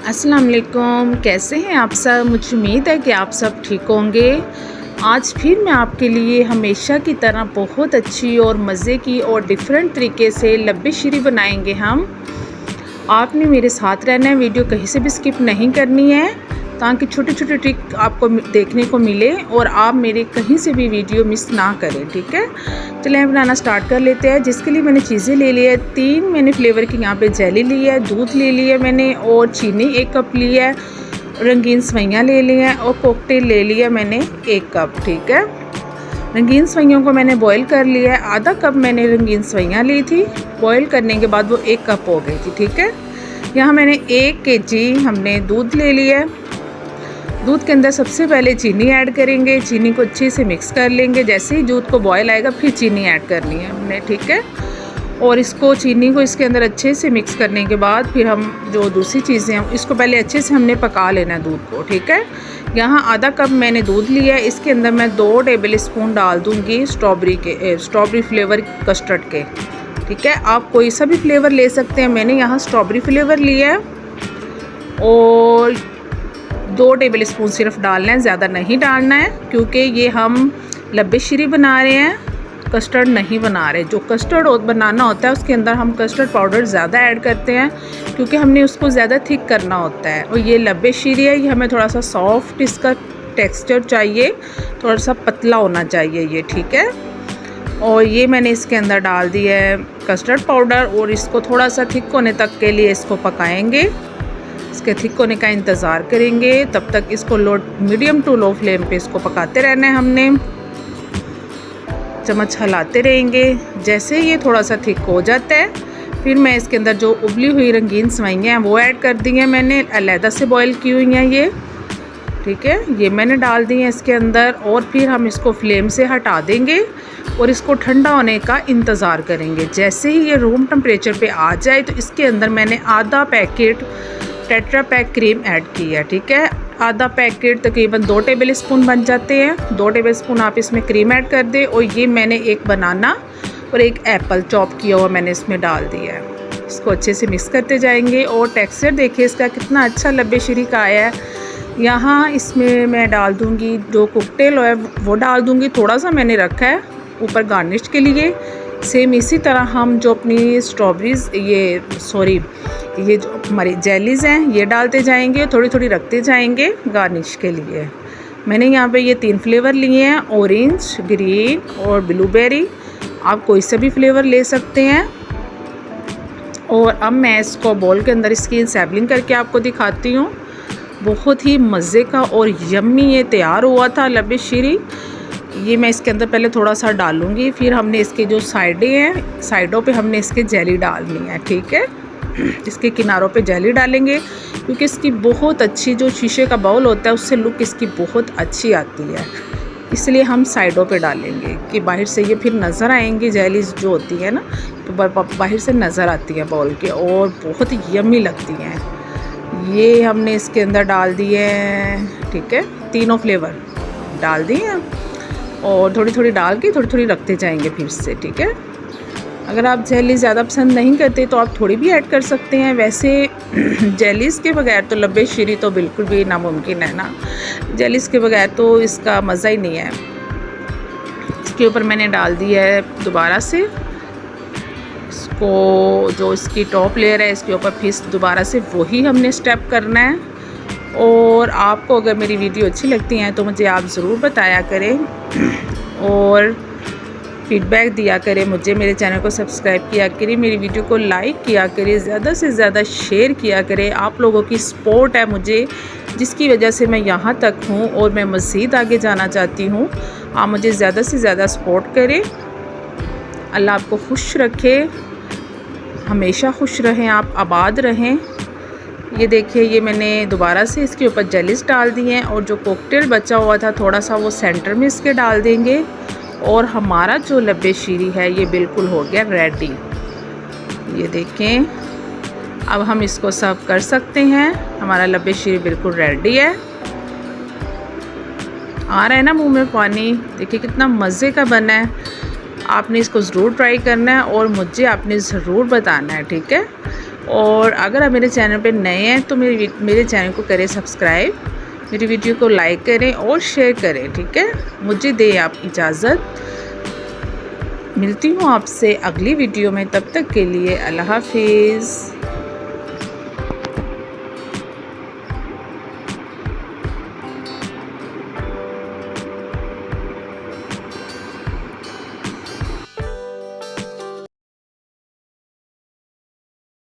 अस्सलाम वालेकुम, कैसे हैं आप सब। मुझे उम्मीद है कि आप सब ठीक होंगे। आज फिर मैं आपके लिए हमेशा की तरह बहुत अच्छी और मज़े की और डिफरेंट तरीके से लब्बे शीरी बनाएंगे हम। आपने मेरे साथ रहना है, वीडियो कहीं से भी स्किप नहीं करनी है ताकि छोटी छोटी ट्रिक आपको देखने को मिले और आप मेरे कहीं से भी वीडियो मिस ना करें। ठीक है, चलिए बनाना स्टार्ट कर लेते हैं। जिसके लिए मैंने चीज़ें ले ली है, 3 मैंने फ्लेवर की यहाँ पे जेली ली है, दूध ले लिया मैंने और चीनी 1 कप ली है, रंगीन सवैयाँ ले ली हैं और कॉकटेल ले लिया मैंने 1 कप। ठीक है, रंगीन सवैयों को मैंने बॉईल कर लिया है। आधा कप मैंने रंगीन सवैयाँ ली थी, बॉईल करने के बाद वो 1 कप हो गई थी। ठीक है, यहाँ मैंने 1 kg हमने दूध ले लिया है। दूध के अंदर सबसे पहले चीनी ऐड करेंगे, चीनी को अच्छे से मिक्स कर लेंगे। जैसे ही दूध को बॉयल आएगा फिर चीनी ऐड करनी है हमने। ठीक है, और इसको चीनी को इसके अंदर अच्छे से मिक्स करने के बाद फिर हम जो दूसरी चीज़ें हैं इसको पहले अच्छे से हमने पका लेना है दूध को। ठीक है, यहाँ आधा कप मैंने दूध लिया है, इसके अंदर मैं 2 टेबल स्पून डाल दूँगी स्ट्रॉबेरी फ्लेवर कस्टर्ड के। ठीक है, आप कोई सा भी फ्लेवर ले सकते हैं, मैंने यहाँ स्ट्रॉबेरी फ्लेवर लिया है और 2 टेबल स्पून सिर्फ डालना है, ज़्यादा नहीं डालना है क्योंकि ये हम लब्बे शीरी बना रहे हैं, कस्टर्ड नहीं बना रहे। जो कस्टर्ड बनाना होता है उसके अंदर हम कस्टर्ड पाउडर ज़्यादा ऐड करते हैं क्योंकि हमने उसको ज़्यादा थिक करना होता है। और ये लब्बे शीरी है, ये हमें थोड़ा सा सॉफ्ट इसका टेक्सचर चाहिए, थोड़ा सा पतला होना चाहिए ये। ठीक है, और ये मैंने इसके अंदर डाल दिया है कस्टर्ड पाउडर और इसको थोड़ा सा थिक होने तक के लिए इसको पकाएंगे। इसके थिक होने का इंतज़ार करेंगे, तब तक इसको मीडियम टू लो फ्लेम पे इसको पकाते रहना है हमने। चम्मच हिलाते रहेंगे। जैसे ये थोड़ा सा थिक हो जाता है फिर मैं इसके अंदर जो उबली हुई रंगीन सवैयाँ हैं वो ऐड कर दी हैं, मैंने अलहदा से बॉईल की हुई हैं ये। ठीक है, ये मैंने डाल दी हैं इसके अंदर और फिर हम इसको फ्लेम से हटा देंगे और इसको ठंडा होने का इंतज़ार करेंगे। जैसे ही ये रूम टेम्परेचर पे आ जाए तो इसके अंदर मैंने आधा packet tetra pack cream add की है। ठीक है, आधा पैकेट तकरीबन 2 टेबल स्पून बन जाते हैं। 2 टेबल स्पून आप इसमें क्रीम ऐड कर दें और ये मैंने 1 बनाना और 1 एप्पल चॉप किया हुआ मैंने इसमें डाल दिया है। इसको अच्छे से मिक्स करते जाएंगे और टेक्सचर देखिए इसका कितना अच्छा लब्बे शीरी का आया है। यहाँ इसमें मैं डाल दूँगी जो कॉकटेल है वो डाल दूँगी, थोड़ा सा मैंने रखा है ऊपर गार्निश के लिए। सेम इसी तरह हम जो अपनी ये जो हमारी जेलीज़ हैं ये डालते जाएंगे, थोड़ी थोड़ी रखते जाएंगे गार्निश के लिए। मैंने यहाँ पे ये 3 फ्लेवर लिए हैं, ऑरेंज, ग्रीन और ब्लूबेरी। आप कोई सा भी फ्लेवर ले सकते हैं। और अब मैं इसको बोल के अंदर इसकी सैम्पलिंग करके आपको दिखाती हूँ। बहुत ही मज़े का और यम्मी ये तैयार हुआ था लब्बे शीरी। ये मैं इसके अंदर पहले थोड़ा सा डालूँगी, फिर हमने इसके जो साइडें हैं साइडों पे हमने इसके जेली डालनी है। ठीक है, इसके किनारों पे जेली डालेंगे क्योंकि इसकी बहुत अच्छी जो शीशे का बाउल होता है उससे लुक इसकी बहुत अच्छी आती है, इसलिए हम साइडों पे डालेंगे कि बाहर से ये फिर नज़र आएंगी। जेलीज जो होती है ना तो बाहर से नज़र आती है बाउल के और बहुत यम्मी लगती हैं। ये हमने इसके अंदर डाल दिए हैं। ठीक है, तीनों फ्लेवर डाल दिए हैं और थोड़ी थोड़ी डाल के थोड़ी थोड़ी रखते जाएंगे फिर से। ठीक है, अगर आप जेली ज़्यादा पसंद नहीं करते तो आप थोड़ी भी ऐड कर सकते हैं। वैसे जेलीज़ के बगैर तो लब्बे शीरी तो बिल्कुल भी नामुमकिन है ना, जेलीज़ के बगैर तो इसका मज़ा ही नहीं है। इसके ऊपर मैंने डाल दिया है दोबारा से इसको, जो इसकी टॉप लेयर है इसके ऊपर फिर दोबारा से वही हमने स्टेप करना है। और आपको अगर मेरी वीडियो अच्छी लगती हैं तो मुझे आप ज़रूर बताया करें और फीडबैक दिया करें मुझे। मेरे चैनल को सब्सक्राइब किया करें, मेरी वीडियो को लाइक किया करें, ज़्यादा से ज़्यादा शेयर किया करें। आप लोगों की सपोर्ट है मुझे, जिसकी वजह से मैं यहाँ तक हूँ और मैं मज़ीद आगे जाना चाहती हूँ। आप मुझे ज़्यादा से ज़्यादा सपोर्ट करें। अल्लाह आपको खुश रखे, हमेशा खुश रहें, आप आबाद रहें। ये देखिए ये मैंने दोबारा से इसके ऊपर जेलीस डाल दिए हैं और जो कॉकटेल बचा हुआ था थोड़ा सा वो सेंटर में इसके डाल देंगे और हमारा जो लब्बे शीरी है ये बिल्कुल हो गया रेडी। ये देखें, अब हम इसको सर्व कर सकते हैं। हमारा लब्बे शीरी बिल्कुल रेडी है। आ रहा है ना मुंह में पानी, देखिए कितना मज़े का बना है। आपने इसको ज़रूर ट्राई करना है और मुझे आपने ज़रूर बताना है। ठीक है, और अगर आप मेरे चैनल पे नए हैं तो मेरे चैनल को करें सब्सक्राइब, मेरी वीडियो को लाइक करें और शेयर करें, ठीक है। मुझे दें आप इजाज़त, मिलती हूँ आपसे अगली वीडियो में, तब तक के लिए अल्लाह हाफिज़।